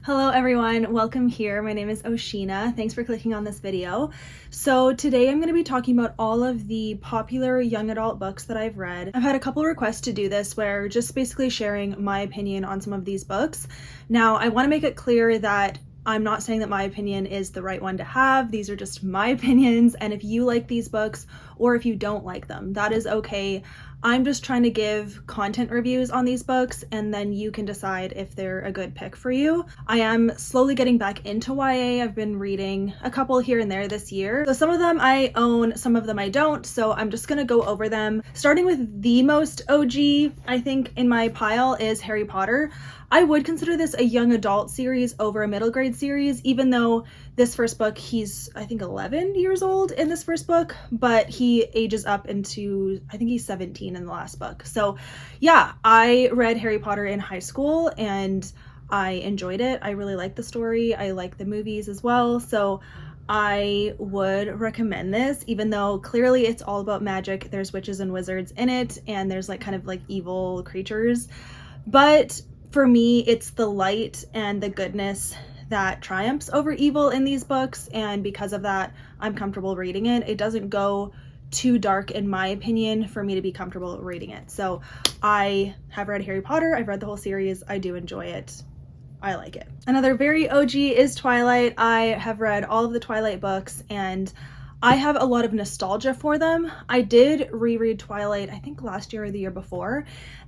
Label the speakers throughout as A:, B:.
A: Hello everyone, welcome here. My name is Oshina. Thanks for clicking on this video. So today I'm going to be talking about all of the popular young adult books that I've read. I've had a couple requests to do this where just basically sharing my opinion on some of these books. Now I want to make it clear that I'm not saying that my opinion is the right one to have. These are just my opinions, and if you like these books or if you don't like them, that is okay. I'm just trying to give content reviews on these books and then you can decide if they're a good pick for you. I am slowly getting back into YA. I've been reading a couple here and there this year. So some of them I own, some of them I don't, so I'm just gonna go over them. Starting with the most OG, I think, in my pile is Harry Potter. I would consider this a young adult series over a middle grade series, even though this first book, he's I think 11 years old in this first book, but he ages up into, I think he's 17 in the last book. So yeah, I read Harry Potter in high school and I enjoyed it. I really liked the story. I like the movies as well. So I would recommend this, even though clearly it's all about magic. There's witches and wizards in it, and there's like kind of like evil creatures. But for me, it's the light and the goodness that triumphs over evil in these books, and because of that, I'm comfortable reading it. It doesn't go too dark, in my opinion, for me to be comfortable reading it. So I have read Harry Potter. I've read the whole series. I do enjoy it. I like it. Another very OG is Twilight. I have read all of the Twilight books and I have a lot of nostalgia for them. I did reread Twilight, I think last year or the year before,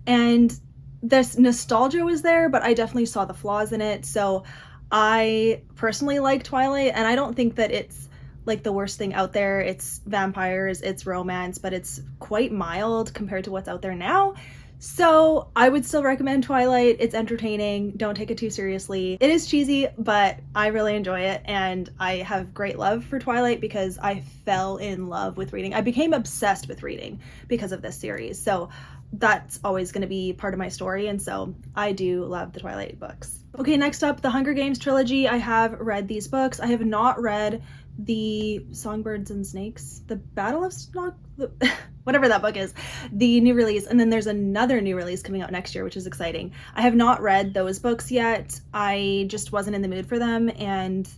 A: and this nostalgia was there, but I definitely saw the flaws in it. So I personally like Twilight, and I don't think that it's like the worst thing out there. It's vampires, it's romance, but it's quite mild compared to what's out there now. So I would still recommend Twilight. It's entertaining. Don't take it too seriously. It is cheesy, but I really enjoy it, and I have great love for Twilight because I fell in love with reading. I became obsessed with reading because of this series. So that's always going to be part of my story, and so I do love the Twilight books. Okay, next up, the Hunger Games trilogy. I have read these books. I have not read the Songbirds and Snakes, the Battle of whatever that book is, the new release, and then there's another new release coming out next year, which is exciting. I have not read those books yet. I just wasn't in the mood for them, and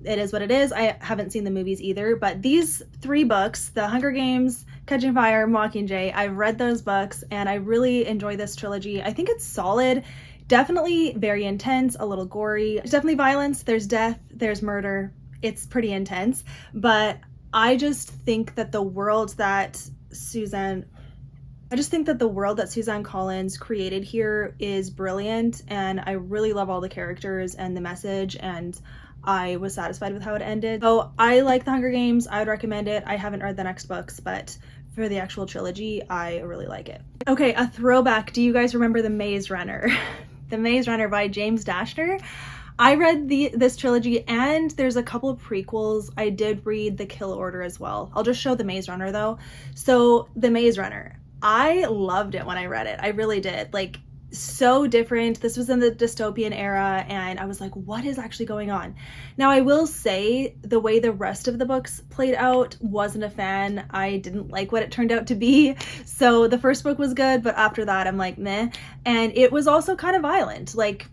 A: it is what it is. I haven't seen the movies either, but these three books, The Hunger Games, Catching Fire, Mockingjay, I've read those books and I really enjoy this trilogy. I think it's solid, definitely very intense, a little gory. There's definitely violence, there's death, there's murder. It's pretty intense, but I just think that the world that Suzanne Collins created here is brilliant, and I really love all the characters and the message, and I was satisfied with how it ended. So I like The Hunger Games. I would recommend it. I haven't read the next books, but for the actual trilogy, I really like it. Okay, a throwback. Do you guys remember The Maze Runner? The Maze Runner by James Dashner. I read this trilogy, and there's a couple of prequels. I did read The Kill Order as well. I'll just show The Maze Runner though. So The Maze Runner, I loved it when I read it. I really did. Like, so different. This was in the dystopian era, and I was like, what is actually going on? Now, I will say the way the rest of the books played out, wasn't a fan. I didn't like what it turned out to be. So the first book was good, but after that I'm like, meh. And it was also kind of violent. Like,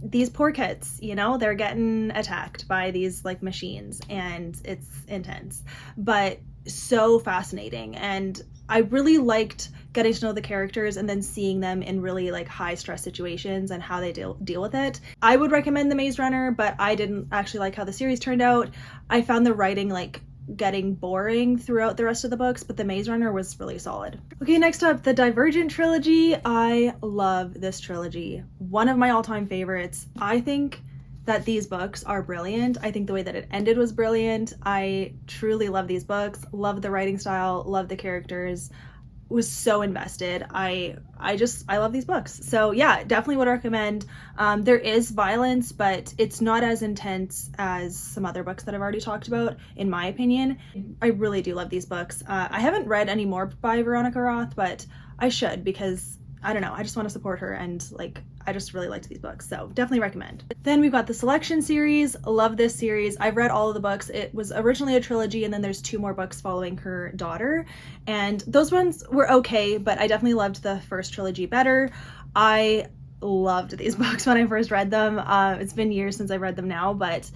A: these poor kids, you know, they're getting attacked by these like machines, and it's intense, but so fascinating. And I really liked getting to know the characters and then seeing them in really like high stress situations and how they deal with it. I would recommend The Maze Runner, but I didn't actually like how the series turned out. I found the writing like getting boring throughout the rest of the books, but The Maze Runner was really solid. Okay, next up, the Divergent Trilogy. I love this trilogy. One of my all-time favorites. I think that these books are brilliant. I think the way that it ended was brilliant. I truly love these books, love the writing style, love the characters, was so invested. I love these books. So yeah, definitely would recommend. There is violence, but it's not as intense as some other books that I've already talked about, in my opinion. I really do love these books. I haven't read any more by Veronica Roth, but I should, because I don't know, I just want to support her, and like, I just really liked these books, so definitely recommend. Then we've got the Selection series. Love this series. I've read all of the books. It was originally a trilogy, and then there's 2 more books following her daughter, and those ones were okay, but I definitely loved the first trilogy better. I loved these books when I first read them. It's been years since I've read them now, but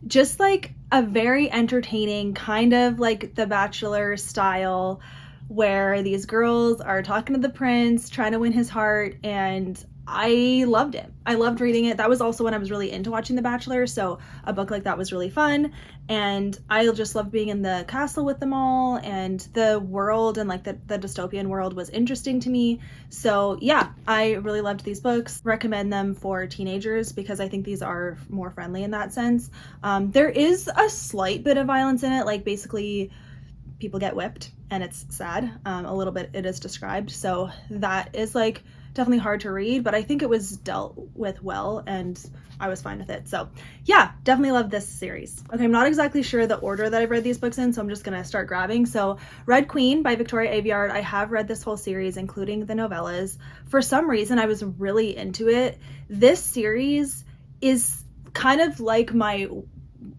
A: just like a very entertaining kind of like The Bachelor style, where these girls are talking to the prince, trying to win his heart, and I loved it. I loved reading it. That was also when I was really into watching The Bachelor, so a book like that was really fun, and I just loved being in the castle with them all, and the world and like the dystopian world was interesting to me. So yeah, I really loved these books. Recommend them for teenagers because I think these are more friendly in that sense. There is a slight bit of violence in it, like basically people get whipped, and it's sad. A little bit it is described, so that is like definitely hard to read, but I think it was dealt with well and I was fine with it. So yeah, definitely love this series. Okay, I'm not exactly sure the order that I've read these books in, so I'm just gonna start grabbing. So Red Queen by Victoria Aveyard, I have read this whole series, including the novellas. For some reason, I was really into it. This series is kind of like my,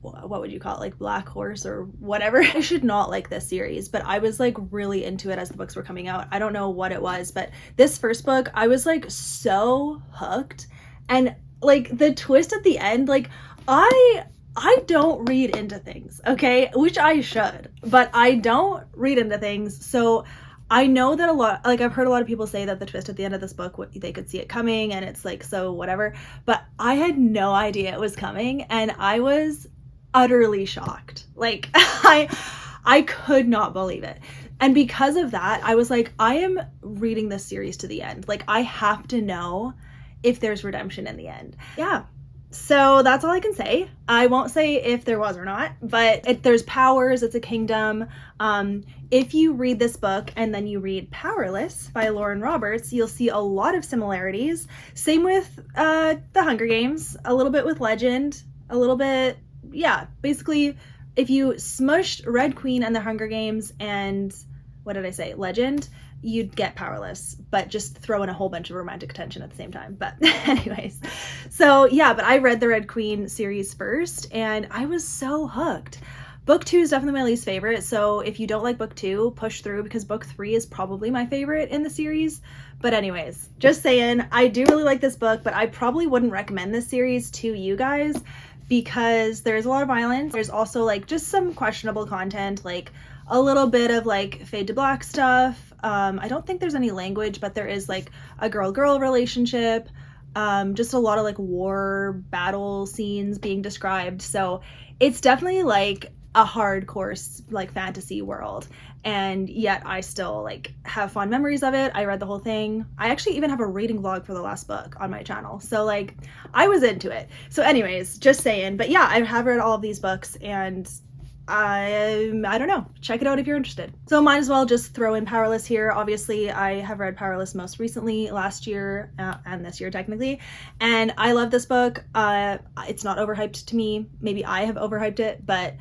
A: what would you call it, like Black Horse or whatever. I should not like this series, but I was like really into it as the books were coming out. I don't know what it was, but this first book, I was like so hooked, and like the twist at the end, like I don't read into things, okay, which I should, but I don't read into things. So I know that a lot, like I've heard a lot of people say that the twist at the end of this book, they could see it coming and it's like, so whatever, but I had no idea it was coming, and I was utterly shocked. Like I could not believe it. And because of that, I was like, I am reading this series to the end. Like I have to know if there's redemption in the end. Yeah. So that's all I can say. I won't say if there was or not, but there's powers, it's a kingdom. If you read this book and then you read Powerless by Lauren Roberts, you'll see a lot of similarities. Same with The Hunger Games, a little bit with Legend, a little bit, yeah, basically if you smushed Red Queen and The Hunger Games and, what did I say, Legend, you'd get Powerless, but just throw in a whole bunch of romantic tension at the same time. But anyways, so yeah, but I read the Red Queen series first and I was so hooked. Book 2 is definitely my least favorite, so if you don't like book 2, push through because book 3 is probably my favorite in the series. But anyways, just saying, I do really like this book, but I probably wouldn't recommend this series to you guys because there's a lot of violence. There's also like just some questionable content, like a little bit of like fade to black stuff. I don't think there's any language, but there is like a girl-girl relationship. Just a lot of like war battle scenes being described. So it's definitely like a hardcore like fantasy world, and yet I still like have fond memories of it. I read the whole thing. I actually even have a reading vlog for the last book on my channel, so like I was into it. So anyways, just saying. But yeah, I have read all of these books, and I don't know, check it out if you're interested. So might as well just throw in Powerless here. Obviously I have read Powerless most recently last year and this year technically, and I love this book. It's not overhyped to me. Maybe I have overhyped it, but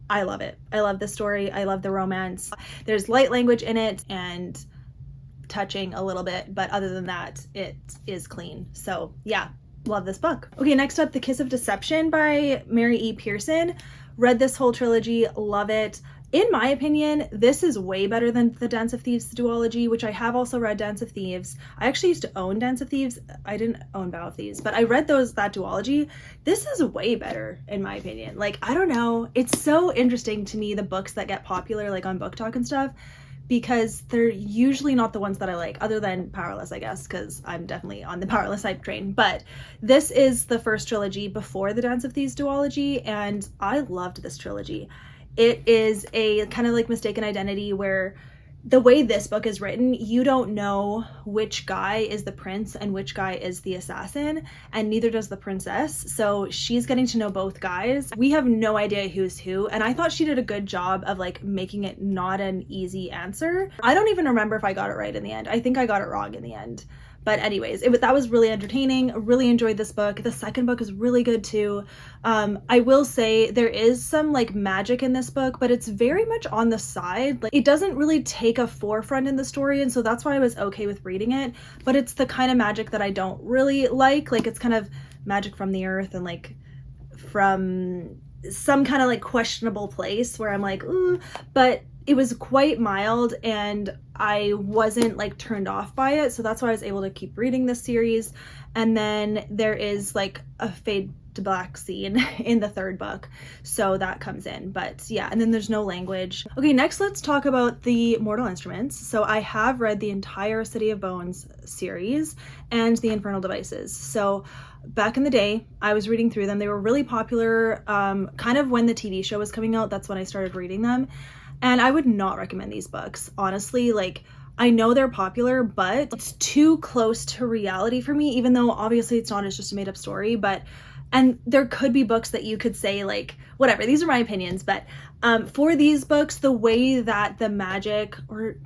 A: I love it. I love the story. I love the romance. There's light language in it and touching a little bit, but other than that, it is clean. So yeah, love this book. Okay, next up, The Kiss of Deception by Mary E. Pearson. Read this whole trilogy, love it. In my opinion, this is way better than the Dance of Thieves duology, which I have also read Dance of Thieves. I actually used to own Dance of Thieves. I didn't own Vow of Thieves, but I read that duology. This is way better in my opinion. Like, I don't know. It's so interesting to me, the books that get popular like on Book Talk and stuff, because they're usually not the ones that I like, other than Powerless, I guess, because I'm definitely on the Powerless hype train. But this is the first trilogy before the Dance of Thieves duology, and I loved this trilogy. It is a kind of like mistaken identity where the way this book is written, you don't know which guy is the prince and which guy is the assassin, and neither does the princess. So she's getting to know both guys. We have no idea who's who, and I thought she did a good job of like making it not an easy answer. I don't even remember if I got it right in the end. I think I got it wrong in the end. But anyways, that was really entertaining. Really enjoyed this book. The second book is really good too. I will say there is some like magic in this book, but it's very much on the side. Like, it doesn't really take a forefront in the story, and so that's why I was okay with reading it. But it's the kind of magic that I don't really like. Like, it's kind of magic from the earth and like from some kind of like questionable place where I'm like, ooh, but it was quite mild and I wasn't like turned off by it. So that's why I was able to keep reading this series. And then there is like a fade to black scene in the third book, so that comes in. But yeah, and then there's no language. Okay, next let's talk about the Mortal Instruments. So I have read the entire City of Bones series and the Infernal Devices. So back in the day, I was reading through them. They were really popular, kind of when the TV show was coming out. That's when I started reading them. And I would not recommend these books, honestly. Like, I know they're popular, but it's too close to reality for me, even though obviously it's not, it's just a made up story. But and there could be books that you could say like, whatever, these are my opinions, but for these books, the way that the magic or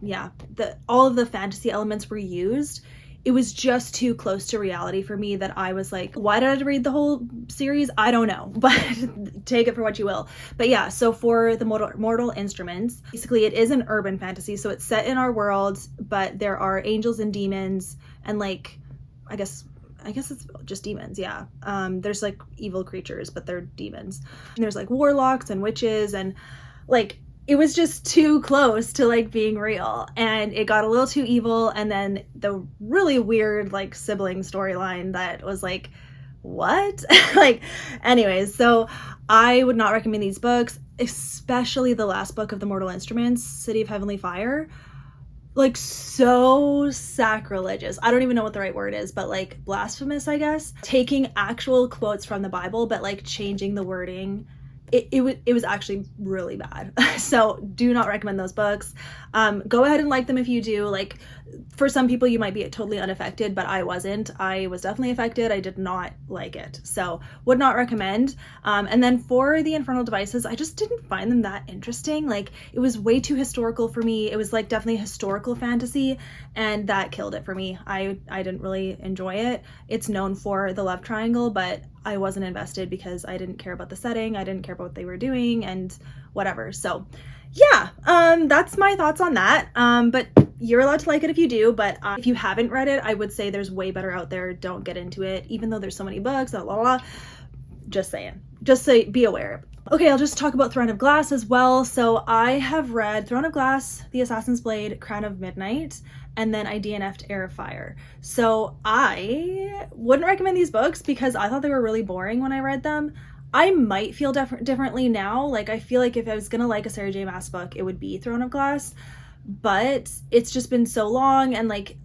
A: all of the fantasy elements were used, it was just too close to reality for me that I was like, why did I read the whole series? I don't know, but take it for what you will. But yeah, so for the Mortal Instruments, basically it is an urban fantasy. So it's set in our world, but there are angels and demons and like, I guess it's just demons, yeah. There's like evil creatures, but they're demons. And there's like warlocks and witches and like, it was just too close to like being real and it got a little too evil. And then the really weird like sibling storyline that was like, what? Like, anyways, so I would not recommend these books, especially the last book of the Mortal Instruments, City of Heavenly Fire. Like, so sacrilegious. I don't even know what the right word is, but like blasphemous, I guess. Taking actual quotes from the Bible, but like changing the wording. It was actually really bad. So do not recommend those books. Go ahead and like them if you do. Like, for some people you might be totally unaffected, but I wasn't. I was definitely affected. I did not like it, so would not recommend. And then for the Infernal Devices, I just didn't find them that interesting. Like, it was way too historical for me. It was like definitely historical fantasy, and that killed it for me. I didn't really enjoy it. It's known for the love triangle, but I wasn't invested because I didn't care about the setting. I didn't care about what they were doing and whatever. So yeah, that's my thoughts on that. But you're allowed to like it if you do, but if you haven't read it, I would say there's way better out there. Don't get into it, even though there's so many books, blah, blah, blah. Just saying. Just say, be aware. Okay, I'll just talk about Throne of Glass as well. So I have read Throne of Glass, The Assassin's Blade, Crown of Midnight, and then I DNF'd Heir of Fire. So I wouldn't recommend these books because I thought they were really boring when I read them. I might feel differently now. Like, I feel like if I was gonna like a Sarah J. Maas book, it would be Throne of Glass, but it's just been so long and like,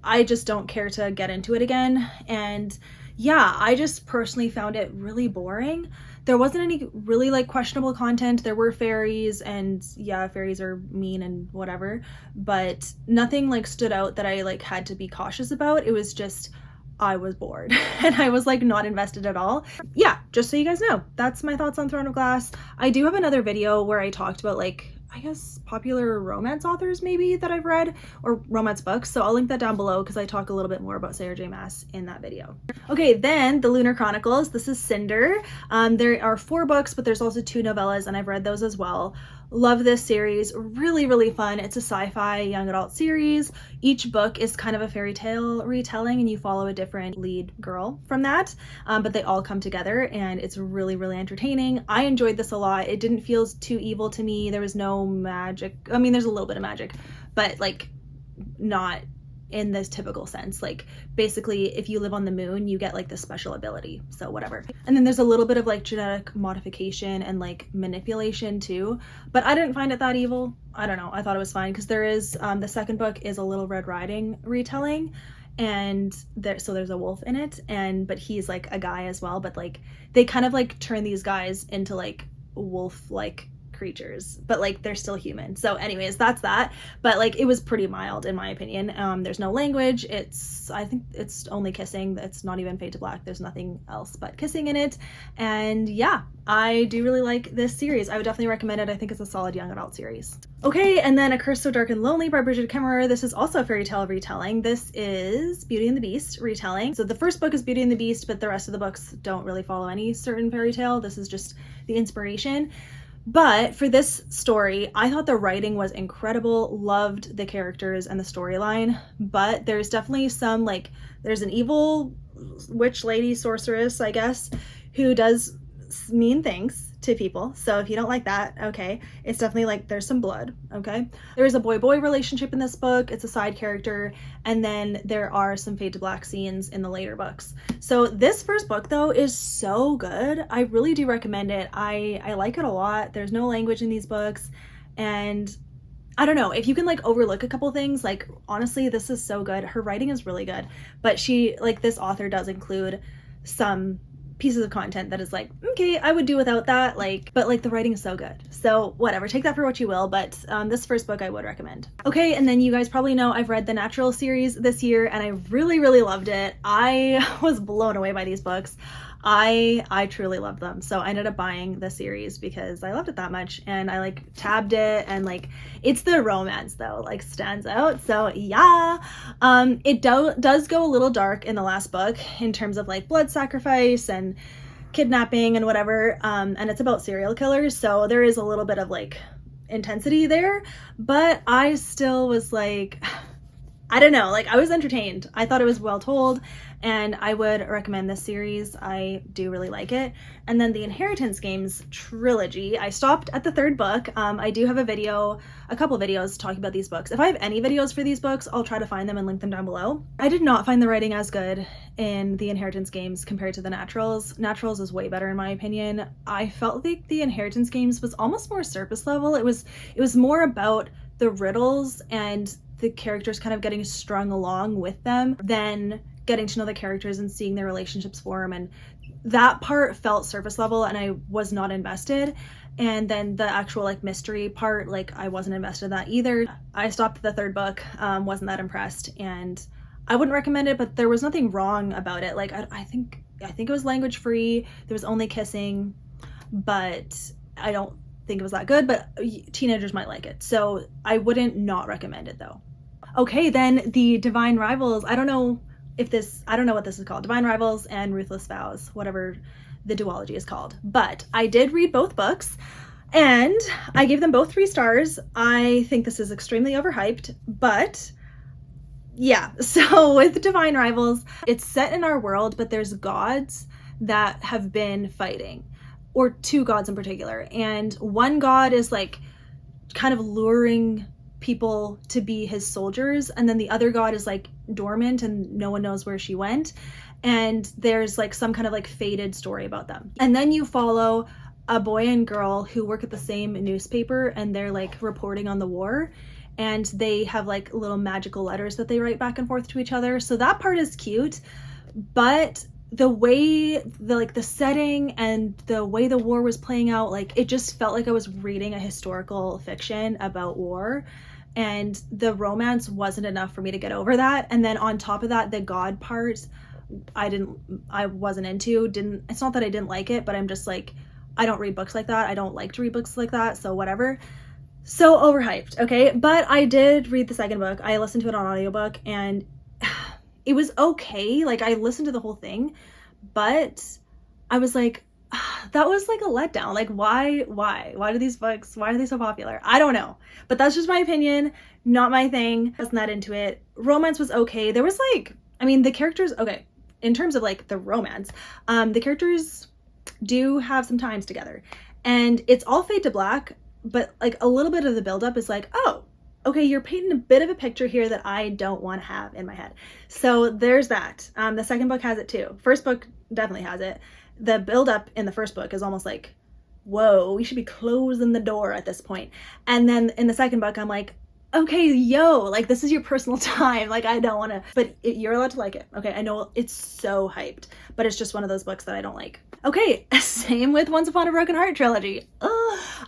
A: I just don't care to get into it again. And yeah, I just personally found it really boring. There wasn't any really like questionable content. There were fairies, and yeah, fairies are mean and whatever, but nothing like stood out that I like had to be cautious about. It was just, I was bored and I was like not invested at all. Yeah, just so you guys know, that's my thoughts on Throne of Glass. I do have another video where I talked about like, I guess, popular romance authors maybe that I've read, or romance books, so I'll link that down below because I talk a little bit more about Sarah J. Maas in that video. Okay, then the Lunar Chronicles. This is Cinder. There are 4 books, but there's also 2 novellas, and I've read those as well. Love this series. Really, really fun. It's a sci-fi young adult series. Each book is kind of a fairy tale retelling, and you follow a different lead girl from that, but they all come together, and it's really, really entertaining. I enjoyed this a lot. It didn't feel too evil to me. There was no magic. I mean, there's a little bit of magic, but like not in this typical sense. Like, basically, if you live on the moon, you get like this special ability, so whatever. And then there's a little bit of like genetic modification and like manipulation too, but I didn't find it that evil. I don't know, I thought it was fine because there is the second book is a Little Red Riding retelling, and there's a wolf in it, but he's like a guy as well, but like they kind of like turn these guys into like wolf like creatures, but like they're still human. So anyways, that's that. But like, it was pretty mild in my opinion. There's no language. I think it's only kissing. It's not even fade to black. There's nothing else but kissing in it. And yeah, I do really like this series. I would definitely recommend it. I think it's a solid young adult series. Okay, and then A Curse So Dark and Lonely by Bridget Kemmerer. This is also a fairy tale retelling. This is Beauty and the Beast retelling. So the first book is Beauty and the Beast, but the rest of the books don't really follow any certain fairy tale. This is just the inspiration. But for this story, I thought the writing was incredible, loved the characters and the storyline, but there's definitely some, like, there's an evil witch lady sorceress, I guess, who does mean things to people. So if you don't like that, okay, it's definitely like there's some blood, okay? There's a boy-boy relationship in this book. It's a side character. And then there are some fade to black scenes in the later books. So this first book though is so good. I really do recommend it. I like it a lot. There's no language in these books. And I don't know, if you can like overlook a couple things, like honestly, this is so good. Her writing is really good, but this author does include some pieces of content that is like, okay, I would do without that, but like the writing is so good. So whatever, take that for what you will, but this first book I would recommend. Okay, and then you guys probably know I've read the Natural series this year and I really, really loved it. I was blown away by these books. I truly loved them. So I ended up buying the series because I loved it that much, and I like tabbed it, and like it's the romance though, like stands out. So yeah, it does go a little dark in the last book in terms of like blood sacrifice and kidnapping and whatever. And it's about serial killers. So there is a little bit of like intensity there, but I still was like, I don't know, like I was entertained. I thought it was well told, and I would recommend this series. I do really like it. And then the Inheritance Games trilogy, I stopped at the third book. I do have a couple videos talking about these books. If I have any videos for these books, I'll try to find them and link them down below. I did not find the writing as good in the Inheritance Games compared to the Naturals. Naturals is way better in my opinion. I felt like the Inheritance Games was almost more surface level. It was more about the riddles and the characters kind of getting strung along with them than getting to know the characters and seeing their relationships form, and that part felt surface level and I was not invested. And then the actual like mystery part, like I wasn't invested in that either. I stopped at the third book, wasn't that impressed, and I wouldn't recommend it, but there was nothing wrong about it. Like I think it was language free, there was only kissing, but I don't think it was that good, but teenagers might like it. So I wouldn't not recommend it though. Okay, then the Divine Rivals, I don't know what this is called. Divine Rivals and Ruthless Vows, whatever the duology is called. But I did read both books and I gave them both 3 stars. I think this is extremely overhyped, but yeah. So with Divine Rivals, it's set in our world, but there's gods that have been fighting, or 2 gods in particular. And one god is like kind of luring people to be his soldiers, and then the other god is like dormant and no one knows where she went, and there's like some kind of like faded story about them. And then you follow a boy and girl who work at the same newspaper, and they're like reporting on the war, and they have like little magical letters that they write back and forth to each other. So that part is cute, but the way the setting and the way the war was playing out, like it just felt like I was reading a historical fiction about war, and the romance wasn't enough for me to get over that. And then on top of that, the god part I wasn't into. It's not that I didn't like it, but I'm just like, I don't read books like that. I don't like to read books like that, so whatever. So overhyped, okay? But I did read the second book. I listened to it on audiobook, and it was okay. Like I listened to the whole thing, but I was like, that was like a letdown. Like why do these books, why are they so popular? I don't know, but that's just my opinion, not my thing. I was not into it. Romance was okay. There was like, I mean, the characters, okay, in terms of like the romance, the characters do have some times together, and it's all fade to black, but like a little bit of the buildup is like, oh, okay, you're painting a bit of a picture here that I don't want to have in my head. So there's that. The second book has it too. First book definitely has it. The buildup in the first book is almost like, whoa, we should be closing the door at this point. And then in the second book, I'm like, okay, yo, like this is your personal time. Like I don't want to, but you're allowed to like it. Okay, I know it's so hyped, but it's just one of those books that I don't like. Okay, same with Once Upon a Broken Heart trilogy.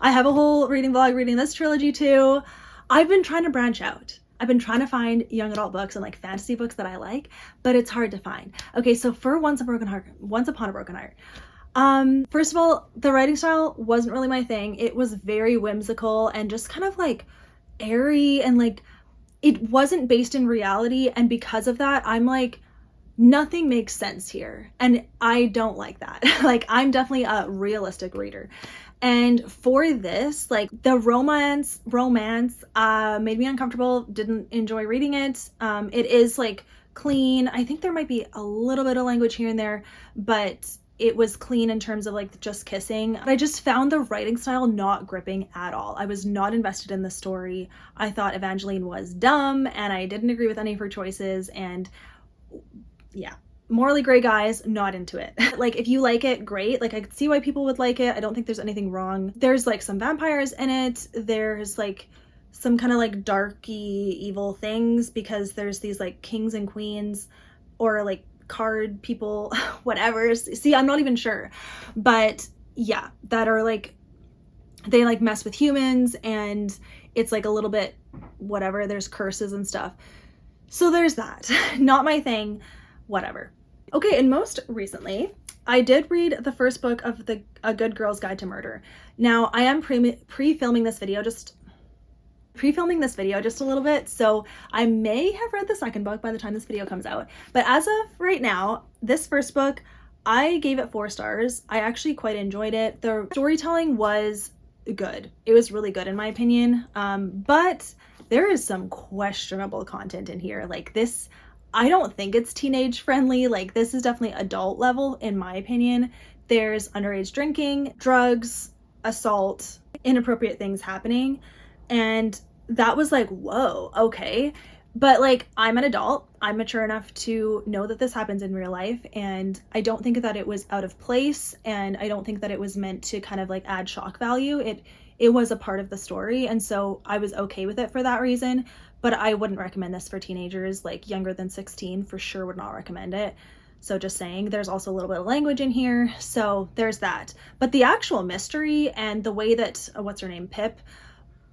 A: I have a whole reading vlog reading this trilogy too. I've been trying to branch out. I've been trying to find young adult books and like fantasy books that I like, but it's hard to find. Okay, so for Once Upon a Broken Heart, first of all, the writing style wasn't really my thing. It was very whimsical and just kind of like airy, and like it wasn't based in reality, and because of that, I'm like, nothing makes sense here, and I don't like that. Like I'm definitely a realistic reader. And for this, like the romance made me uncomfortable, didn't enjoy reading it. It is like clean. I think there might be a little bit of language here and there, but it was clean in terms of like just kissing. I just found the writing style not gripping at all. I was not invested in the story. I thought Evangeline was dumb and I didn't agree with any of her choices, and yeah, morally gray guys, not into it. Like if you like it, great. Like I could see why people would like it. I don't think there's anything wrong. There's like some vampires in it. There's like some kind of like darky evil things because there's these like kings and queens or like card people, whatever. See, I'm not even sure. But yeah, that are like, they like mess with humans and it's like a little bit whatever. There's curses and stuff. So there's that. Not my thing, whatever. Okay, and most recently, I did read the first book of A Good Girl's Guide to Murder. Now, I am pre-filming this video just a little bit, so I may have read the second book by the time this video comes out. But as of right now, this first book, I gave it 4 stars. I actually quite enjoyed it. The storytelling was good. It was really good in my opinion, but there is some questionable content in here. Like this, I don't think it's teenage friendly. Like this is definitely adult level in my opinion. There's underage drinking, drugs, assault, inappropriate things happening, and that was like, whoa, okay. But like, I'm an adult, I'm mature enough to know that this happens in real life, and I don't think that it was out of place, and I don't think that it was meant to kind of like add shock value. It was a part of the story, and so I was okay with it for that reason. But I wouldn't recommend this for teenagers, like younger than 16, for sure would not recommend it. So just saying, there's also a little bit of language in here, so there's that. But the actual mystery and the way that, what's her name, Pip,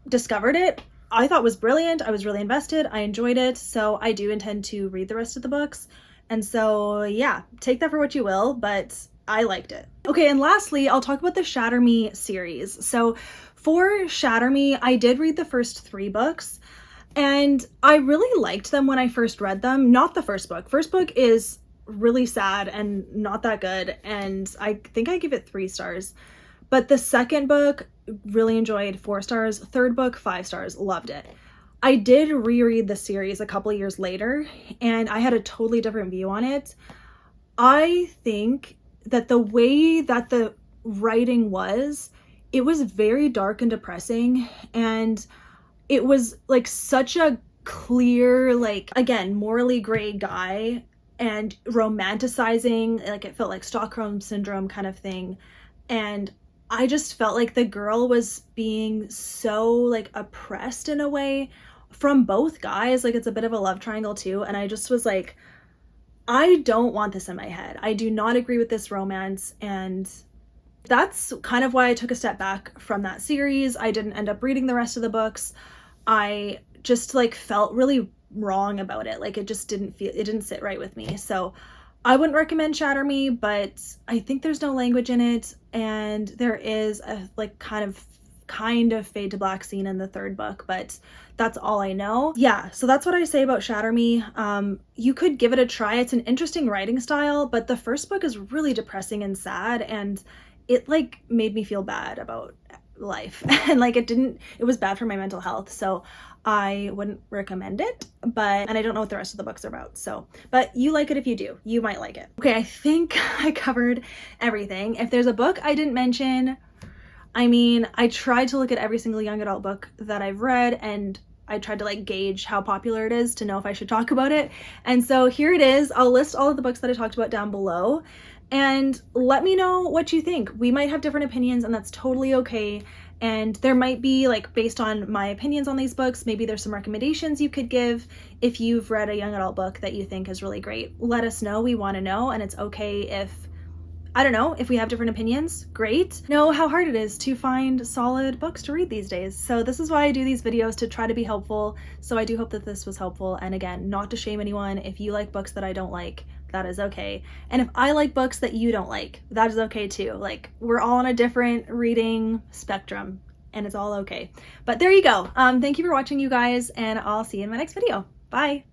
A: discovered it, I thought was brilliant. I was really invested. I enjoyed it. So I do intend to read the rest of the books. And so yeah, take that for what you will, but I liked it. Okay, and lastly, I'll talk about the Shatter Me series. So for Shatter Me, I did read the first 3 books and I really liked them when I first read them. Not the first book. First book is really sad and not that good, and I think I give it 3 stars. But the second book, really enjoyed, 4 stars. Third book, 5 stars, loved it. I did reread the series a couple of years later and I had a totally different view on it. I think that the way that the writing was, it was very dark and depressing, and it was like such a clear, like, again, morally gray guy and romanticizing, like it felt like Stockholm syndrome kind of thing. And I just felt like the girl was being so like oppressed in a way from both guys. Like it's a bit of a love triangle too. And I just was like, I don't want this in my head. I do not agree with this romance. And that's kind of why I took a step back from that series. I didn't end up reading the rest of the books. I just like felt really wrong about it. Like it just didn't sit right with me. So I wouldn't recommend Shatter Me, but I think there's no language in it, and there is a like kind of fade to black scene in the third book, but that's all I know. Yeah, so that's what I say about Shatter Me. You could give it a try. It's an interesting writing style, but the first book is really depressing and sad, and it like made me feel bad about life and like it was bad for my mental health, so I wouldn't recommend it. And I don't know what the rest of the books are about, so, but you like it if you do, you might like it. Okay, I think I covered everything. If there's a book I didn't mention, I mean, I tried to look at every single young adult book that I've read, and I tried to like gauge how popular it is to know if I should talk about it. And so here it is. I'll list all of the books that I talked about down below, and let me know what you think. We might have different opinions, and that's totally okay. And there might be, like, based on my opinions on these books, maybe there's some recommendations you could give if you've read a young adult book that you think is really great. Let us know. We want to know. And it's okay if, I don't know, if we have different opinions, great. Know how hard it is to find solid books to read these days. So this is why I do these videos, to try to be helpful. So I do hope that this was helpful. And again, not to shame anyone. If you like books that I don't like, that is okay. And if I like books that you don't like, that is okay too. Like, we're all on a different reading spectrum, and it's all okay. But there you go. Thank you for watching, you guys, and I'll see you in my next video. Bye.